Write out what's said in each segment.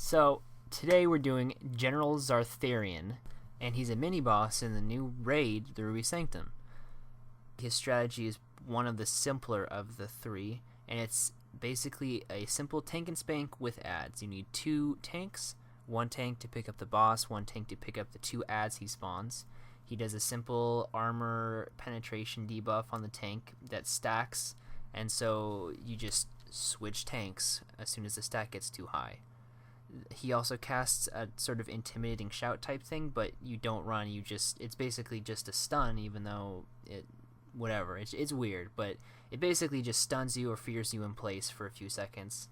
So, today we're doing General Zarithrian, and he's a mini-boss in the new raid, the Ruby Sanctum. His strategy is one of the simpler of the three, and it's basically a simple tank and spank with adds. You need 2 tanks, 1 tank to pick up the boss, 1 tank to pick up the 2 adds he spawns. He does a simple armor penetration debuff on the tank that stacks, and so you just switch tanks as soon as the stack gets too high. He also casts a sort of intimidating shout type thing, but you don't run, it's basically just a stun, even though it's weird, but it basically just stuns you or fears you in place for a few seconds.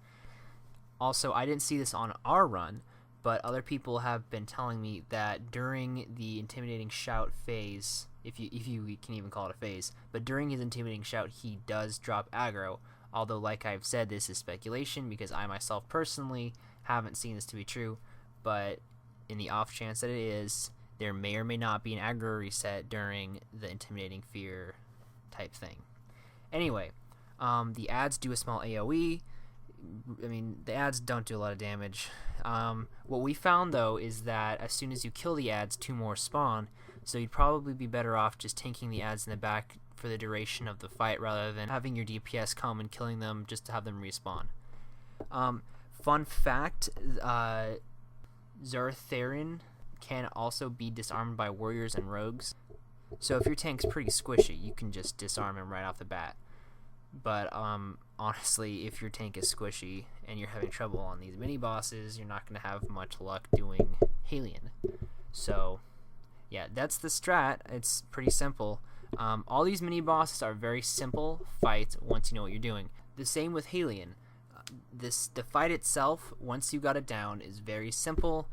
Also, I didn't see this on our run, but other people have been telling me that during the intimidating shout phase, if you can even call it a phase, but during his intimidating shout he does drop aggro, although like I've said, this is speculation because I myself personally haven't seen this to be true, but in the off chance that it is, there may or may not be an aggro reset during the intimidating fear type thing. Anyway, the adds do a small AoE. I mean, the adds don't do a lot of damage. What we found though is that as soon as you kill the adds, 2 more spawn, so you'd probably be better off just tanking the adds in the back for the duration of the fight rather than having your DPS come and killing them just to have them respawn. Fun fact, Zarithrian can also be disarmed by warriors and rogues. So if your tank's pretty squishy, you can just disarm him right off the bat. But honestly, if your tank is squishy and you're having trouble on these mini-bosses, you're not going to have much luck doing Halion. So yeah, that's the strat. It's pretty simple. All these mini-bosses are very simple fights once you know what you're doing. The same with Halion. The fight itself, once you got it down, is very simple,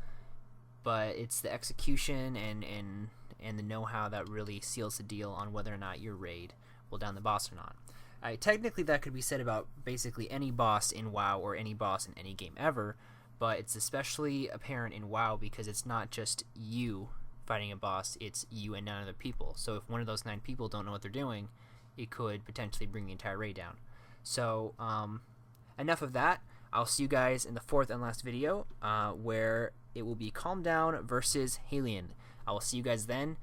but it's the execution and the know-how that really seals the deal on whether or not your raid will down the boss or not. Technically that could be said about basically any boss in WoW or any boss in any game ever, but it's especially apparent in WoW because it's not just you fighting a boss, it's you and 9 other people. So if one of those 9 people don't know what they're doing, it could potentially bring the entire raid down. So enough of that. I'll see you guys in the 4th and last video, where it will be Calm Down versus Halion. I will see you guys then.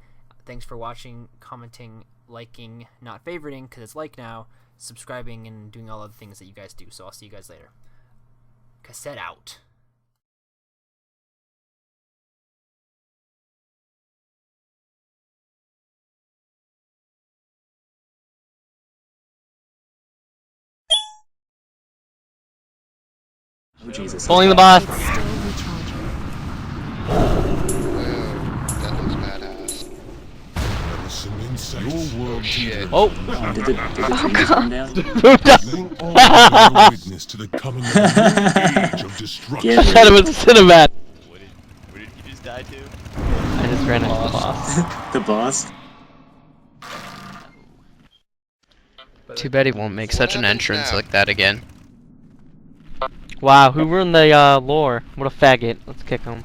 Thanks for watching, commenting, liking, not favoriting because it's like now, subscribing, and doing all other things that you guys do. So I'll see you guys later. Cassette out. Oh, Jesus. Pulling the boss. That looks badass. Your world shit. Oh! Did the come down? witness to the coming of an age of destruction. I thought it was a cinemat. What did you just die to? I just ran into the boss. The boss? Too bad he won't make such an happens entrance now? like that again. Wow, who ruined the lore? What a faggot. Let's kick him.